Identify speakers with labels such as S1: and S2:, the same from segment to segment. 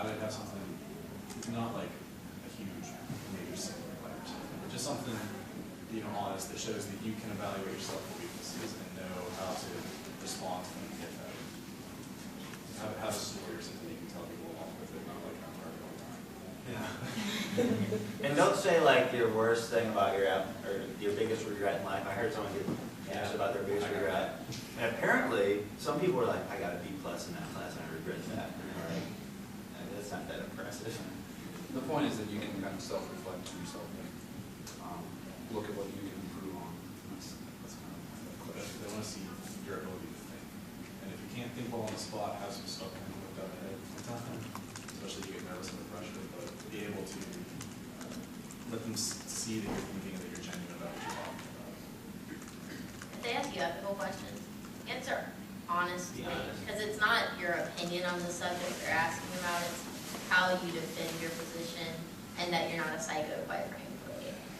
S1: how to have something, not like a huge major single play or something, but just something, honest, that shows that you can evaluate yourself for weaknesses and know how to respond when you get that. Have a story or something you can tell people along with it, not like I'm talking all the time.
S2: Yeah. And don't say like your worst thing about your or your biggest regret in life. I heard someone get asked about their biggest regret, and apparently some people were like, "I got a B+ in that class, and I regret that." And they're like, "That's not that impressive."
S3: The point is that you can kind of self-reflect on yourself and look at what you can improve on. That's kind of the question.
S1: They want to see your ability to think, and if you can't think well on the spot, have some stuff kind of looked up ahead, especially if you get nervous under pressure, but be able to let them see that you're thinking and that you're genuine about what you're talking about.
S4: If they ask you ethical questions, answer honestly, because it's not your opinion on the subject they're asking about, it's how you defend your position and that you're not a psycho, quite frankly.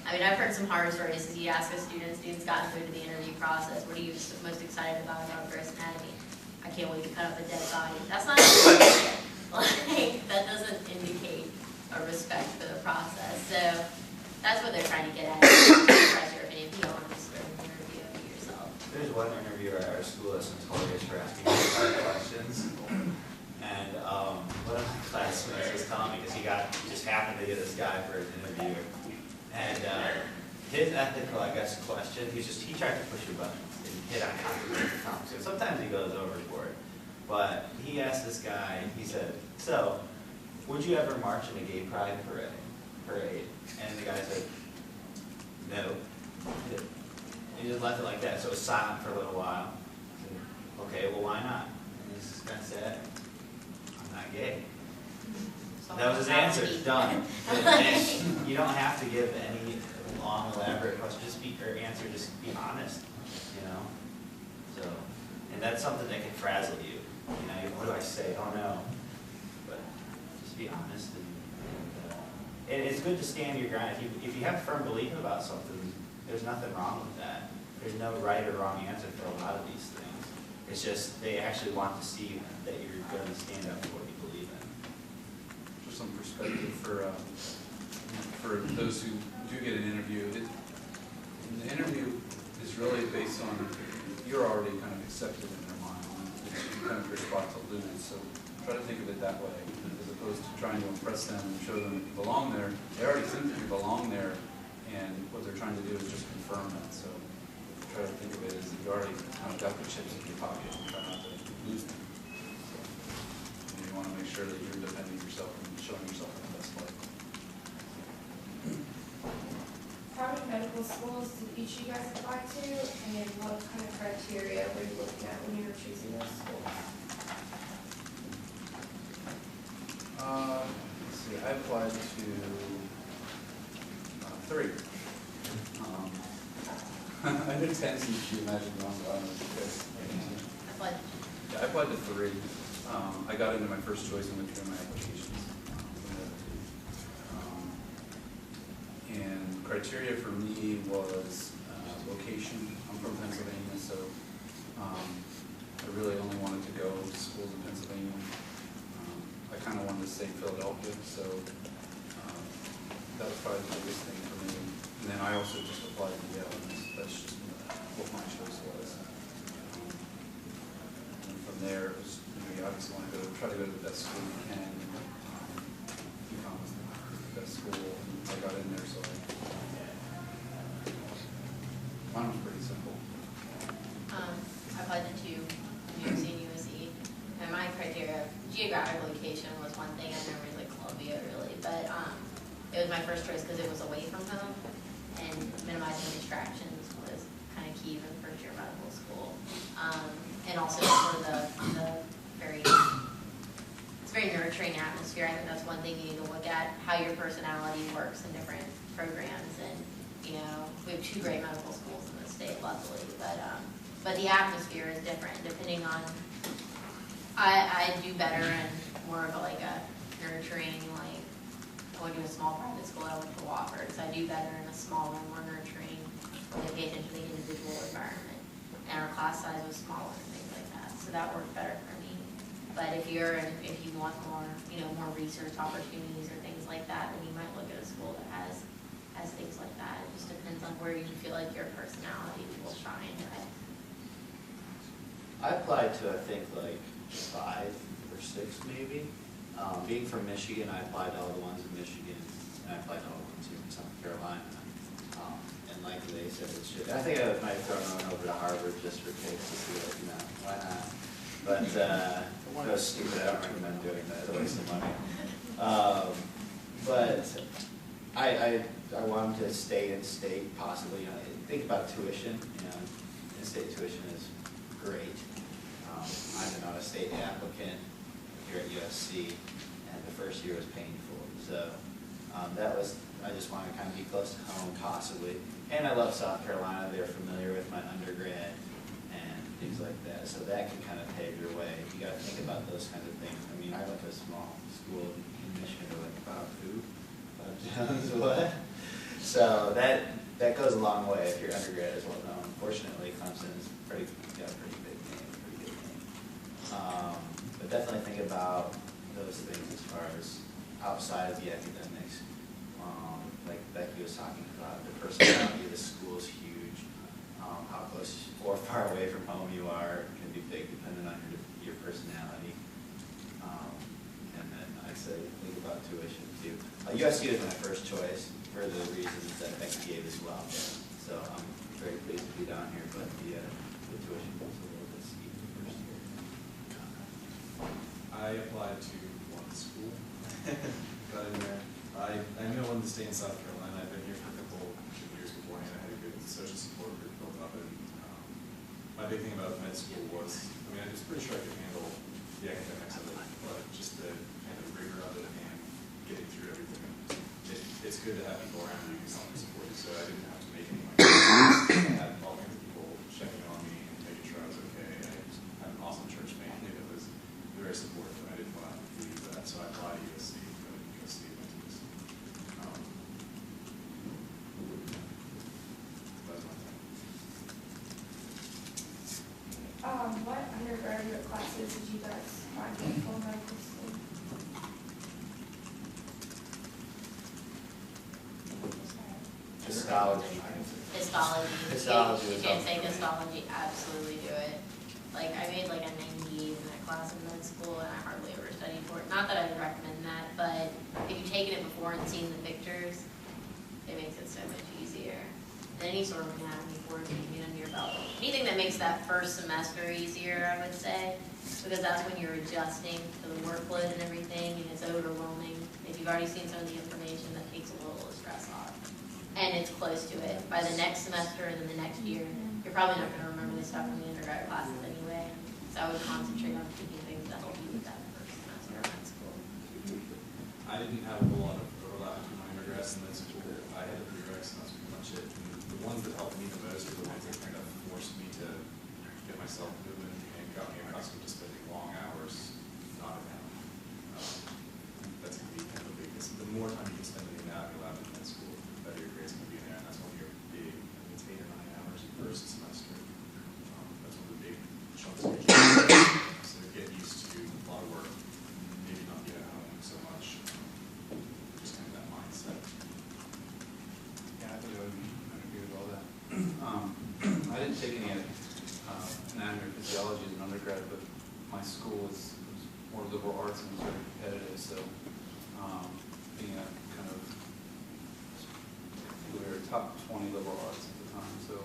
S4: I mean, I've heard some horror stories as you ask a student, students gotten through to the interview process, what are you most excited about gross anatomy? I can't wait to cut up a dead body. That's not like, that doesn't indicate a respect for the process. So that's what they're trying to get at. Express your opinion, be honest in the interview of yourself.
S2: There's one interviewer at our school that's notorious for asking hard questions. And one of my classmates was telling me, because he just happened to get this guy for an interview. And his ethical, I guess, question, he tried to push your buttons and hit on conversation. Sometimes he goes overboard. But he asked this guy, he said, "So, would you ever march in a gay pride parade?" And the guy said, "No." He just left it like that, so it was silent for a little while. Said, "Okay, well, why not?" And he's just kind of said, "I'm not gay." That was his answer. Done. And you don't have to give any long, elaborate question. Just be honest. So, and that's something that can frazzle you. What do I say? Oh no. But just be honest. And it's good to stand your ground. If you have a firm belief about something, there's nothing wrong with that. There's no right or wrong answer for a lot of these things. It's just they actually want to see that you're going to stand up for what you believe in.
S3: Some perspective for those who do get an interview. The interview is really based on you're already kind of accepted in their mind. It's kind of your spot to lose. So try to think of it that way, as opposed to trying to impress them and show them that you belong there. They already think that you belong there, and what they're trying to do is just confirm that. So try to think of it as you already kind of got the chips in your pocket and try not to lose them. So you want to make sure that you're defending yourself and showing yourself in the best light.
S5: How many medical schools did each of you guys apply to, and what kind of criteria were you looking at when you were choosing those schools?
S3: Let's see, I applied to 3. I did 10, so you imagine wrong. I applied to 3. I got into my first choice and went through my applications. And criteria for me was location. I'm from Pennsylvania, so I really only wanted to go to schools in Pennsylvania. I kind of wanted to stay in Philadelphia, so that was probably the biggest thing for me. And then I also just applied to Yale, and that's just what my choice was. And from there, it was, you obviously want to try to go to the best school you can. UConn was the best school, and I got in there, so mine was pretty simple.
S4: I applied to 2, New York and USC, and my criteria, geographic location was one thing. I never really liked Columbia, really, but it was my first choice because it was away from home, and minimizing distractions was kind of key for the first year of medical school. And also for the it's very nurturing atmosphere. I think that's one thing you need to look at, how your personality works in different programs. And we have 2 great medical schools in the state, luckily, but the atmosphere is different depending on. I do better in more of a nurturing, going to a small private school. I went to Wofford, so I do better in a smaller, more nurturing, pay attention to the individual environment. And our class size was smaller and things like that, so that worked better for me. But if you want more, more research opportunities or things like that, then you might look at a school that has things like that. It just depends on where you feel like your personality will shine.
S2: I applied to, I think, like 5 or 6 maybe. Being from Michigan, I applied to all the ones in Michigan, and I applied to all the ones here in South Carolina. And like they said, it should. I think I might have thrown one over to Harvard just for kicks to see, like, why not? But that was stupid. I don't recommend doing that. It's a waste of money. But I wanted to stay in state, possibly. Think about tuition. In-state tuition is great. I'm an out-of-state applicant here at USC, and the first year was painful. So I just wanted to kind of be close to home, possibly. And I love South Carolina. They're familiar with my undergrad and things like that. So that can kind of pave your way. You got to think about those kinds of things. I mean, I went to a small school in Michigan. They're like, Bob who? Bob Jones, what? So that goes a long way if your undergrad is well known. Fortunately, Clemson's got a pretty big name, pretty good name. But definitely think about those things as far as outside of the academics. Like Becky was talking about, the personality of the school is huge. How close or far away from home you are can be big depending on your personality. And then I say think about tuition too. USC was my first choice for the reasons that Becky gave as well. So I'm very pleased to be down here, but the tuition was a little bit steep the first year.
S1: I applied to one school, got in there. I knew I wanted to stay in South Carolina. I've been here for a couple years beforehand. I had a good social support group built up, and my big thing about med school was, I was pretty sure I could handle the academics of it, but just the kind of rigor of it and getting through everything. It's good to have people around you who can help you support you, so I didn't have to make any money. I had all kinds of people checking on me and making sure I was okay. I had an awesome church family that was very supportive, and I didn't want to leave that, so I applied to USC.
S5: What undergraduate classes did you guys find for medical school?
S2: Histology.
S4: Histology. If you can't take histology, absolutely do it. Like, I made like a 98 in that class in med school, and I hardly ever studied for it. Not that I would recommend that, but if you've taken it before and seen the pictures, it makes it so much easier. And any sort of anatomy course you can get under your belt. Anything that makes that first semester easier, I would say, because that's when you're adjusting to the workload and everything, and it's overwhelming. If you've already seen some of the information, that takes a little of the stress off. And it's close to it. By the next semester and then the next year, you're probably not going to remember this stuff from the undergrad classes anyway. So I would concentrate on picking things that help you with that first semester of med school.
S1: I didn't have a whole lot of overlap between my undergrads and med school. I had the prereqs, and that's pretty much it. And the ones that helped me the most are the ones that kind of forced me to get myself moving and got me accustomed to spending long hours not at home. That's going to be kind of the biggest. The more time you can spend in the anatomy lab in med school, the better your grades going to be in there. And that's when you're big. It's 8 or 9 hours first semester. That's one of the big chunks of your so get used to a lot of work, maybe not be at home so much. Just kind of that mindset.
S3: Yeah, I think I agree with all that. I didn't take any anatomy or physiology as an undergrad, but my school was more liberal arts and was very competitive, so being a kind of, we were top 20 liberal arts at the time, so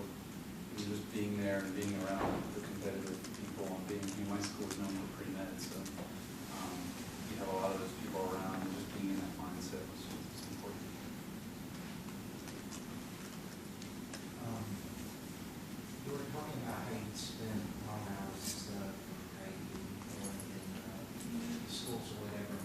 S3: just being there and being around the competitive people and my school was known for pre-med, so you have a lot of those people around, and just being in that mindset was important.
S6: You were talking about how you spend long hours and stuff, in schools or whatever.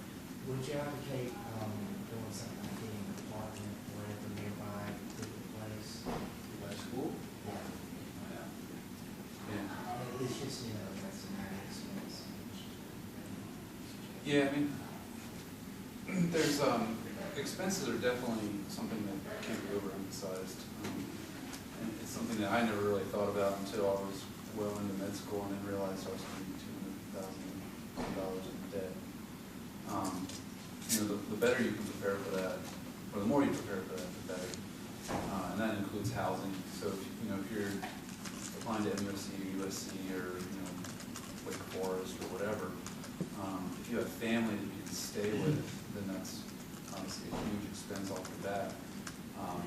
S6: Would you advocate doing something like getting an apartment or whatever nearby to the place?
S3: My school?
S6: Yeah.
S3: Yeah.
S6: It's just, that's an added expense.
S3: Yeah, I mean, there's, expenses are definitely something that can't be overemphasized. And it's something that I never really thought about until I was well into med school and then realized I was going to be $200,000 the better you can prepare for that, or the more you prepare for that, the better. And that includes housing. So if you're applying to MUSC or USC or Wake Forest or whatever, if you have family that you can stay with, then that's obviously a huge expense off the bat.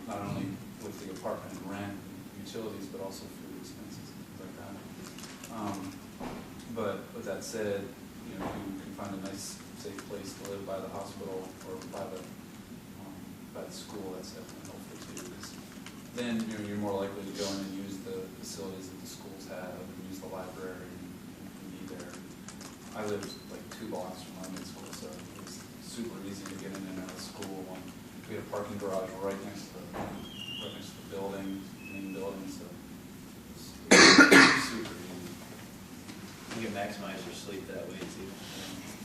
S3: Not only with the apartment and rent and utilities, but also food expenses and things like that. But with that said, if you can find a nice, safe place to live by the hospital or by the school, that's definitely helpful too. Because then you're more likely to go in and use the facilities that the schools have, and use the library, and be there. I lived like 2 blocks from my mid school, so it was super easy to get in and out of school. We had a parking garage right next to the building, main building, so it was super easy.
S2: You can maximize your sleep that way too.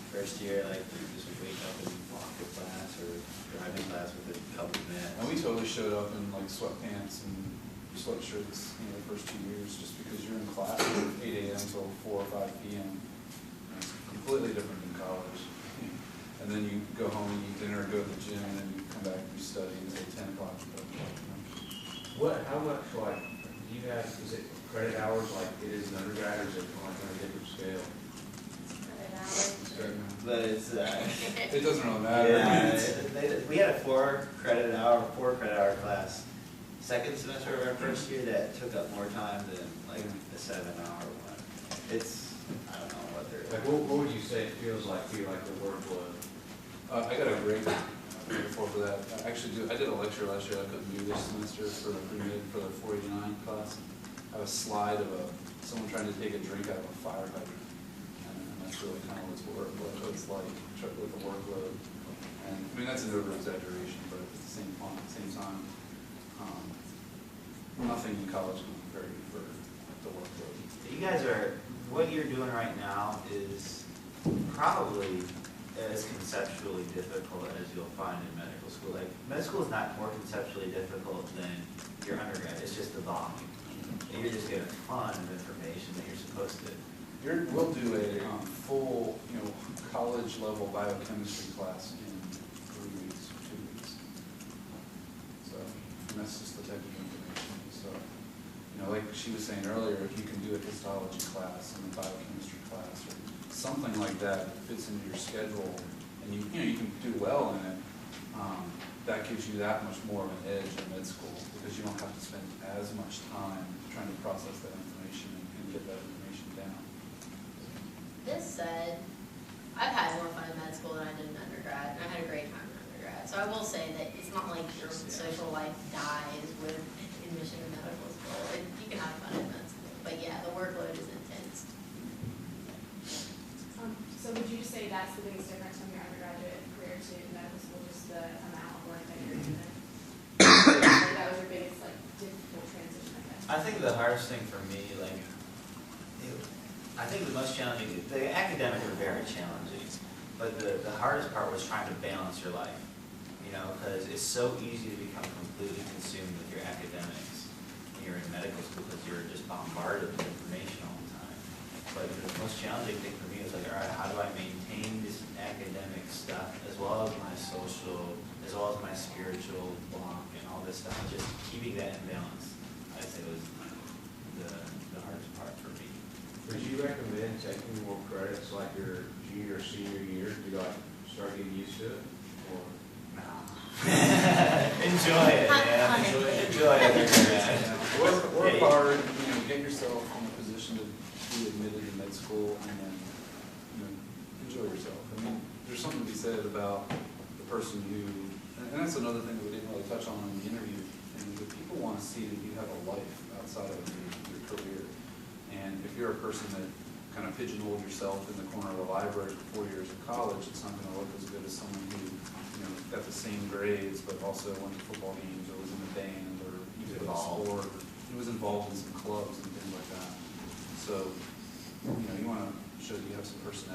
S2: First year, like you just wake up and walk to class or drive to class with a couple of minutes.
S3: And we totally showed up in like sweatpants and sweatshirts, the first 2 years, just because you're in class from 8 a.m. till 4 or 5 p.m. It's completely different than college. And then you go home and eat dinner, go to the gym, and then you come back and you study until 10 o'clock.
S6: How much, like, do you have, is it credit hours like it is an undergrad, or is it like on a different scale?
S2: But it's
S3: It doesn't really matter.
S2: yeah, we had a 4 credit hour class second semester of our first year that took up more time than like the 7-hour one. It's, I don't know what they're
S6: Like, what would you say it feels like to you, like the workload?
S3: I got a grade for that. I did a lecture last year I couldn't do this semester for the pre-med for the 489 class. I have a slide of someone trying to take a drink out of a fire hydrant. And that's really kind of what it's like with the workload. And I mean, that's an over-exaggeration, but at the same time, nothing in college can prepare you for the workload.
S2: You guys what you're doing right now is probably as conceptually difficult as you'll find in medical school. Like, med school is not more conceptually difficult than your undergrad, it's just the volume. And you're just getting a ton of information that you're supposed to.
S3: We'll do a full, college level biochemistry class in 3 weeks, 2 weeks. So, and that's just the type of information. So, like she was saying earlier, if you can do a histology class and a biochemistry class or something like that fits into your schedule, and you can do well in it, that gives you that much more of an edge in med school because you don't have to spend as much time trying to process that information and get that information down.
S4: This said, I've had more fun in med school than I did in undergrad, and I had a great time in undergrad. So I will say that it's not like your social life dies with admission to medical school. You can have fun in med school, but yeah, the workload is intense.
S7: So would you say that's the biggest difference from your undergraduate career to medical school, just the amount of work that you're doing? Like that was your biggest difficult transition, I guess?
S2: I think the hardest thing for me, I think the most challenging, the academics are very challenging, but the hardest part was trying to balance your life, because it's so easy to become completely consumed with your academics when you're in medical school because you're just bombarded with information all the time. But the most challenging thing for me is all right, how do I maintain this academic stuff as well as my social, as well as my spiritual block and all this stuff, just keeping that in balance, I'd say was the hardest part for me.
S6: Would you recommend taking more credits like your junior or senior year to start getting used to it? Or
S2: Enjoy it, man. Enjoy it.
S3: Work hard, get yourself in a position to be admitted to med school, and then enjoy yourself. I mean, there's something to be said about the person who, and that's another thing that we didn't really touch on in the interview, and that people want to see that you have a life outside of your career. And if you're a person that kind of pigeonholed yourself in the corner of the library for 4 years of college, it's not going to look as good as someone who got the same grades but also went to football games or was in a band or even a sport. He was involved in some clubs and things like that. So, you want to show that you have some personality.